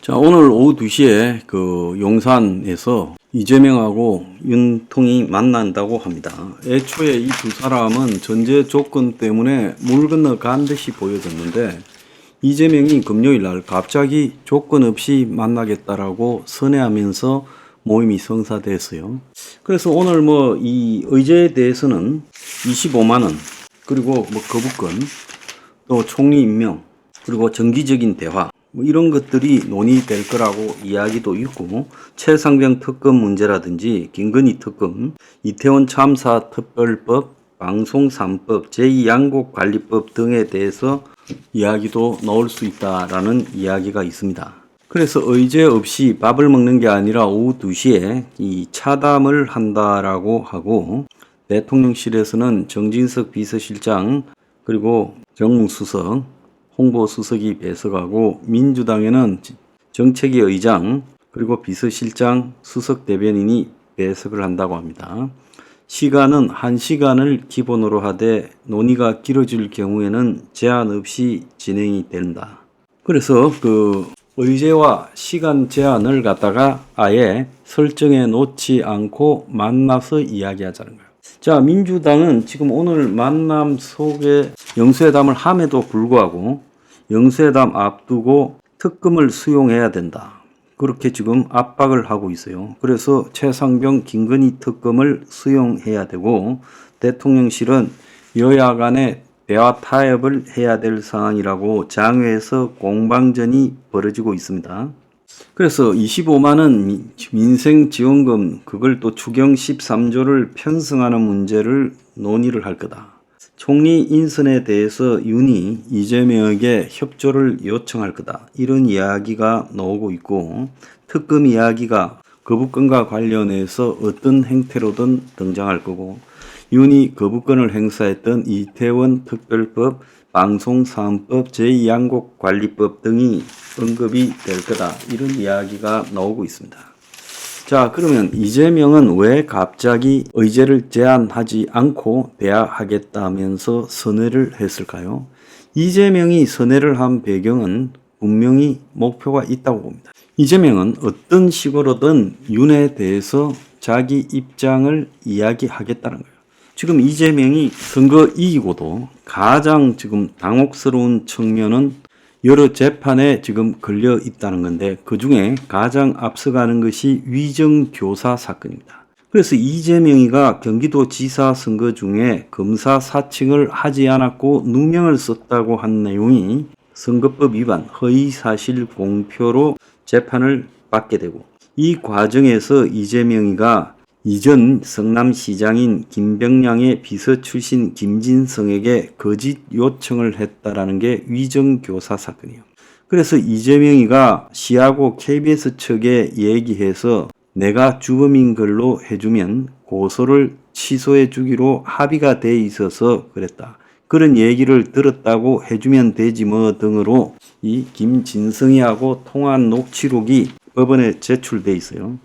자, 오늘 오후 2시에 그 용산에서 이재명하고 윤통이 만난다고 합니다. 애초에 이 두 사람은 전제 조건 때문에 물 건너 간 듯이 보여졌는데 이재명이 금요일 날 갑자기 조건 없이 만나겠다라고 선회하면서 모임이 성사됐어요. 그래서 오늘 뭐 이 의제에 대해서는 25만원, 그리고 뭐 거부권, 또 총리 임명, 그리고 정기적인 대화, 뭐 이런 것들이 논의될 거라고 이야기도 있고, 최상병 특검 문제라든지 김건희 특검, 이태원 참사 특별법, 방송 3법, 제2양곡관리법 등에 대해서 이야기도 나올 수 있다라는 이야기가 있습니다. 그래서 의제 없이 밥을 먹는 게 아니라 오후 2시에 이 차담을 한다라고 하고, 대통령실에서는 정진석 비서실장, 그리고 정무수석, 홍보수석이 배석하고, 민주당에는 정책위 의장, 그리고 비서실장, 수석 대변인이 배석을 한다고 합니다. 시간은 1시간을 기본으로 하되 논의가 길어질 경우에는 제한 없이 진행이 된다. 그래서 그 의제와 시간 제한을 갖다가 아예 설정해 놓지 않고 만나서 이야기하자는 거예요. 자, 민주당은 지금 오늘 만남 속에 영수회담을 함에도 불구하고 영수회담 앞두고 특검을 수용해야 된다, 그렇게 지금 압박을 하고 있어요. 그래서 최상병 김건희 특검을 수용해야 되고, 대통령실은 여야 간에 대화 타협을 해야 될 상황이라고 장외에서 공방전이 벌어지고 있습니다. 그래서 25만원 민생지원금, 그걸 또 추경 13조를 편성하는 문제를 논의를 할 거다. 총리 인선에 대해서 윤이 이재명에게 협조를 요청할 거다, 이런 이야기가 나오고 있고, 특검 이야기가 거부권과 관련해서 어떤 행태로든 등장할 거고, 윤이 거부권을 행사했던 이태원 특별법, 방송 3법, 제2양곡관리법 등이 언급이 될 거다, 이런 이야기가 나오고 있습니다. 자, 그러면 이재명은 왜 갑자기 의제를 제안하지 않고 대화하겠다면서 선회를 했을까요? 이재명이 선회를 한 배경은 분명히 목표가 있다고 봅니다. 이재명은 어떤 식으로든 윤에 대해서 자기 입장을 이야기하겠다는 거예요. 지금 이재명이 선거 이기고도 가장 지금 당혹스러운 측면은 여러 재판에 지금 걸려 있다는 건데, 그 중에 가장 앞서가는 것이 위정교사 사건입니다. 그래서 이재명이가 경기도지사 선거 중에 검사 사칭을 하지 않았고 누명을 썼다고 한 내용이 선거법 위반, 허위사실 공표로 재판을 받게 되고, 이 과정에서 이재명이가 이전 성남시장인 김병량의 비서 출신 김진성에게 거짓 요청을 했다라는 게 위정교사 사건이에요. 그래서 이재명이가 시하고 KBS 측에 얘기해서 내가 주범인 걸로 해주면 고소를 취소해 주기로 합의가 돼 있어서 그랬다, 그런 얘기를 들었다고 해주면 되지 뭐 등으로 이 김진성이하고 통화한 녹취록이 법원에 제출돼 있어요.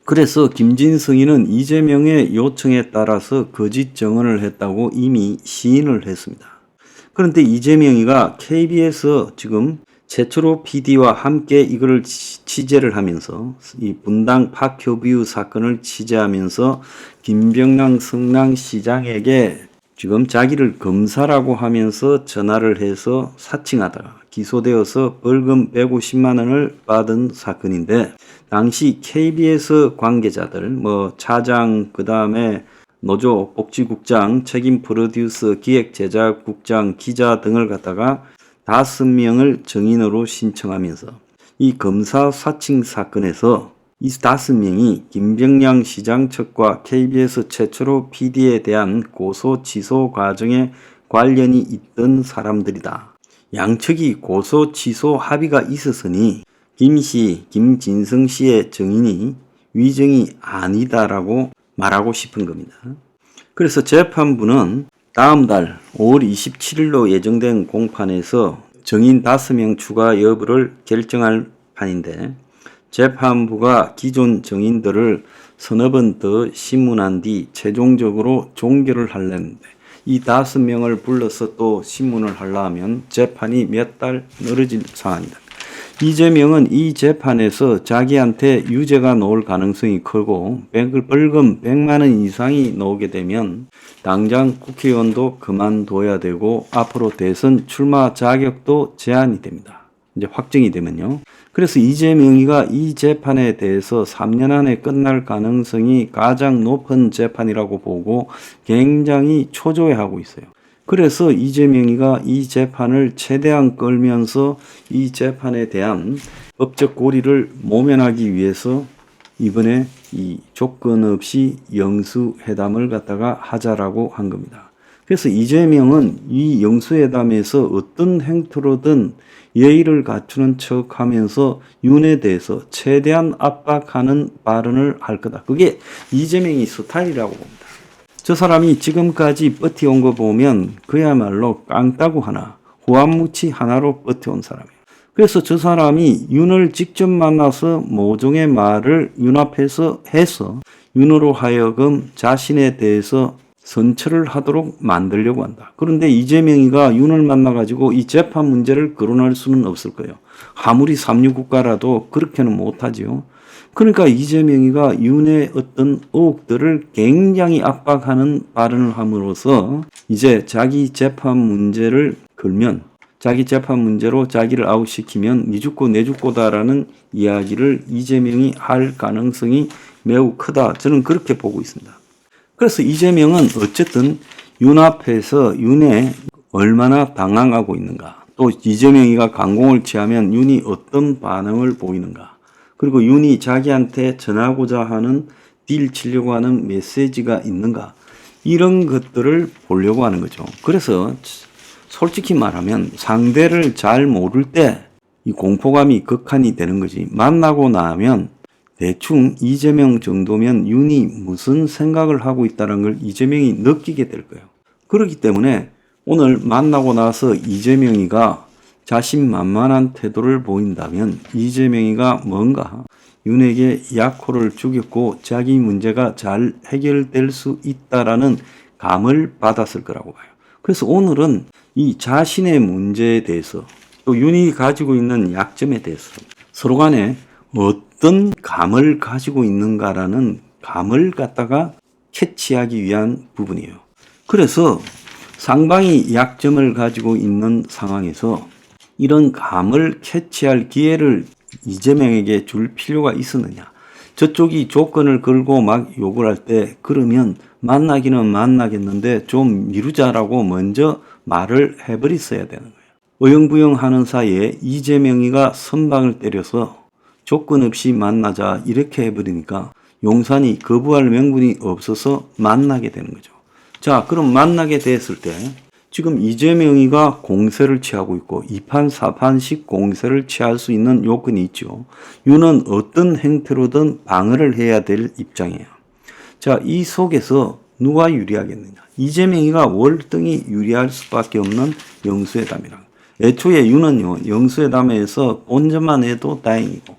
그래서 김진성이는 이재명의 요청에 따라서 거짓 증언을 했다고 이미 시인을 했습니다. 그런데 이재명이가 KBS 지금 최철호 PD와 함께 이걸 취재를 하면서, 이 분당 파큐뷰 사건을 취재하면서 김병량 성남시장에게 지금 자기를 검사라고 하면서 전화를 해서 사칭하다가 기소되어서 벌금 150만 원을 받은 사건인데, 당시 KBS 관계자들, 뭐 차장, 그 다음에 노조, 복지국장, 책임 프로듀서, 기획제작국장, 기자 등을 갖다가 5명을 증인으로 신청하면서 이 검사 사칭 사건에서 이 5명이 김병량 시장 측과 KBS 최철호 PD에 대한 고소 취소 과정에 관련이 있던 사람들이다. 양측이 고소 취소 합의가 있었으니 김씨, 김진성 씨의 증인이 위정이 아니다라고 말하고 싶은 겁니다. 그래서 재판부는 다음 달 5월 27일로 예정된 공판에서 증인 5명 추가 여부를 결정할 판인데, 재판부가 기존 증인들을 서너 번 더 신문한 뒤 최종적으로 종결을 하려는데, 이 5명을 불러서 또 신문을 하려면 재판이 몇 달 늘어질 상황이다. 이재명은 이 재판에서 자기한테 유죄가 나올 가능성이 크고 벌금 100만 원 이상이 나오게 되면 당장 국회의원도 그만둬야 되고 앞으로 대선 출마 자격도 제한이 됩니다. 이제 확정이 되면요. 그래서 이재명이가 이 재판에 대해서 3년 안에 끝날 가능성이 가장 높은 재판이라고 보고 굉장히 초조해하고 있어요. 그래서 이재명이가 이 재판을 최대한 끌면서 이 재판에 대한 법적 고리를 모면하기 위해서 이번에 이 조건 없이 영수회담을 갖다가 하자라고 한 겁니다. 그래서 이재명은 이 영수회담에서 어떤 행태로든 예의를 갖추는 척 하면서 윤에 대해서 최대한 압박하는 발언을 할 거다. 그게 이재명의 스타일이라고 봅니다. 저 사람이 지금까지 버텨온 거 보면 그야말로 깡따구 하나, 후안무치 하나로 버텨온 사람이에요. 그래서 저 사람이 윤을 직접 만나서 모종의 말을 윤 앞에서 해서 윤으로 하여금 자신에 대해서 선처를 하도록 만들려고 한다. 그런데 이재명이가 윤을 만나가지고 이 재판 문제를 거론할 수는 없을 거예요. 아무리 삼류국가라도 그렇게는 못하지요. 그러니까 이재명이가 윤의 어떤 의혹들을 굉장히 압박하는 발언을 함으로써 이제 자기 재판 문제를 걸면 자기 재판 문제로 자기를 아웃시키면 니 죽고 내 죽고다라는 이야기를 이재명이 할 가능성이 매우 크다. 저는 그렇게 보고 있습니다. 그래서 이재명은 어쨌든 윤 앞에서 윤에 얼마나 당황하고 있는가, 또 이재명이가 강공을 취하면 윤이 어떤 반응을 보이는가, 그리고 윤이 자기한테 전하고자 하는 딜 치려고 하는 메시지가 있는가, 이런 것들을 보려고 하는 거죠. 그래서 솔직히 말하면 상대를 잘 모를 때 이 공포감이 극한이 되는 거지. 만나고 나면 대충 이재명 정도면 윤이 무슨 생각을 하고 있다는 걸 이재명이 느끼게 될 거예요. 그렇기 때문에 오늘 만나고 나서 이재명이가 자신만만한 태도를 보인다면 이재명이가 뭔가 윤에게 약호를 죽였고 자기 문제가 잘 해결될 수 있다라는 감을 받았을 거라고 봐요. 그래서 오늘은 이 자신의 문제에 대해서 또 윤이 가지고 있는 약점에 대해서 서로 간에 어떤 감을 가지고 있는가라는 감을 갖다가 캐치하기 위한 부분이에요. 그래서 상방이 약점을 가지고 있는 상황에서 이런 감을 캐치할 기회를 이재명에게 줄 필요가 있었느냐. 저쪽이 조건을 걸고 막 욕을 할 때 그러면 만나기는 만나겠는데 좀 미루자라고 먼저 말을 해버렸어야 되는 거예요. 어영부영하는 사이에 이재명이가 선방을 때려서 조건 없이 만나자 이렇게 해버리니까 용산이 거부할 명분이 없어서 만나게 되는 거죠. 자, 그럼 만나게 됐을 때 지금 이재명이가 공세를 취하고 있고 2판 4판씩 공세를 취할 수 있는 요건이 있죠. 윤은 어떤 행태로든 방어를 해야 될 입장이에요. 자, 이 속에서 누가 유리하겠느냐. 이재명이가 월등히 유리할 수밖에 없는 영수회담이라. 애초에 윤은요, 영수회담에서 본전만 해도 다행이고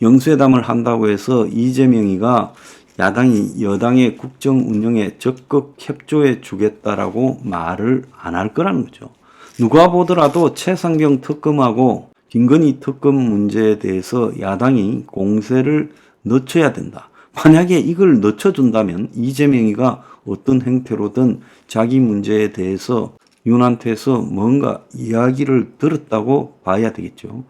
영수회담을 한다고 해서 이재명이가 야당이 여당의 국정 운영에 적극 협조해 주겠다라고 말을 안 할 거라는 거죠. 누가 보더라도 최상병 특검하고 김건희 특검 문제에 대해서 야당이 공세를 늦춰야 된다. 만약에 이걸 늦춰준다면 이재명이가 어떤 행태로든 자기 문제에 대해서 윤한테서 뭔가 이야기를 들었다고 봐야 되겠죠.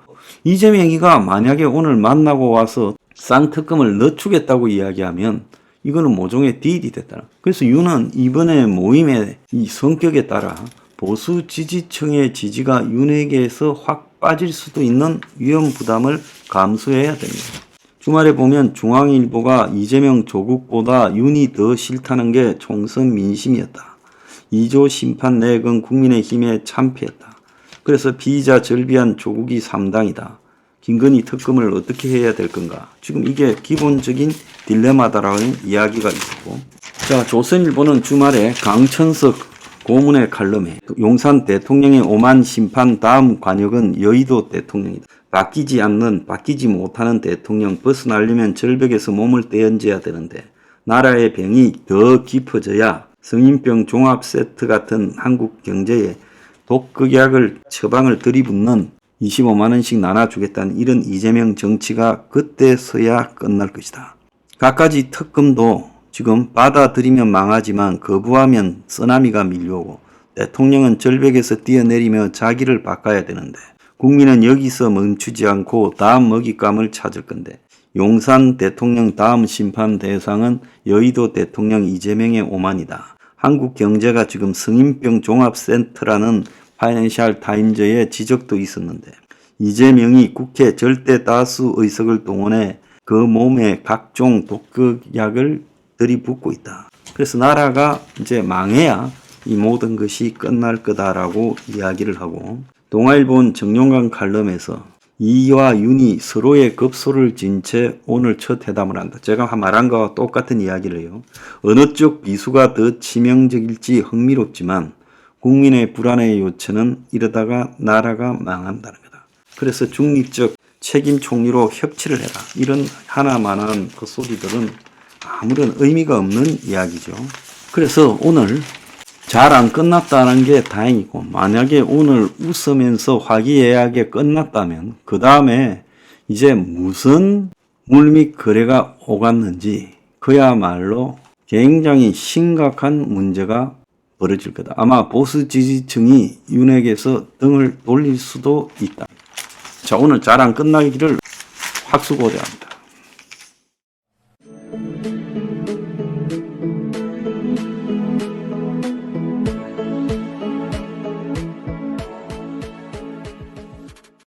이재명이가 만약에 오늘 만나고 와서 쌍특검을 늦추겠다고 이야기하면 이거는 모종의 딜이 됐다. 그래서 윤은 이번에 모임의 이 성격에 따라 보수 지지층의 지지가 윤에게서 확 빠질 수도 있는 위험 부담을 감수해야 됩니다. 주말에 보면 중앙일보가 이재명 조국보다 윤이 더 싫다는 게 총선 민심이었다. 2조 심판 내건 국민의힘에 참패했다. 그래서 피의자 절비한 조국이 3당이다. 김건희 특검을 어떻게 해야 될 건가. 지금 이게 기본적인 딜레마다라는 이야기가 있었고. 자, 조선일보는 주말에 강천석 고문의 칼럼에 용산 대통령의 오만 심판 다음 관역은 여의도 대통령이다. 바뀌지 않는, 바뀌지 못하는 대통령 벗어나려면 절벽에서 몸을 떼얹어야 되는데 나라의 병이 더 깊어져야 성인병 종합 세트 같은 한국 경제에 독극약을 처방을 들이붓는 25만 원씩 나눠주겠다는 이런 이재명 정치가 그때서야 끝날 것이다. 갖가지 특검도 지금 받아들이면 망하지만 거부하면 쓰나미가 밀려오고 대통령은 절벽에서 뛰어내리며 자기를 바꿔야 되는데 국민은 여기서 멈추지 않고 다음 먹잇감을 찾을 건데 용산 대통령 다음 심판 대상은 여의도 대통령 이재명의 오만이다. 한국 경제가 지금 성인병 종합센터라는 파이낸셜 타임즈의 지적도 있었는데 이재명이 국회 절대 다수 의석을 동원해 그 몸에 각종 독극약을 들이붓고 있다. 그래서 나라가 이제 망해야 이 모든 것이 끝날 거다라고 이야기를 하고 동아일보 정용강 칼럼에서 이와 윤이 서로의 급소를 진 채 오늘 첫 회담을 한다. 제가 말한 거와 똑같은 이야기를 해요. 어느 쪽 비수가 더 치명적일지 흥미롭지만 국민의 불안의 요체는 이러다가 나라가 망한다는 거다. 그래서 중립적 책임 총리로 협치를 해라. 이런 하나만한 그 소리들은 아무런 의미가 없는 이야기죠. 그래서 오늘 잘 안 끝났다는 게 다행이고 만약에 오늘 웃으면서 화기애애하게 끝났다면 그 다음에 이제 무슨 물밑 거래가 오갔는지 그야말로 굉장히 심각한 문제가 벌어질 거다. 아마 보수 지지층이 윤핵에서 등을 돌릴 수도 있다. 자, 오늘 잘 안 끝나기를 확수고대합니다.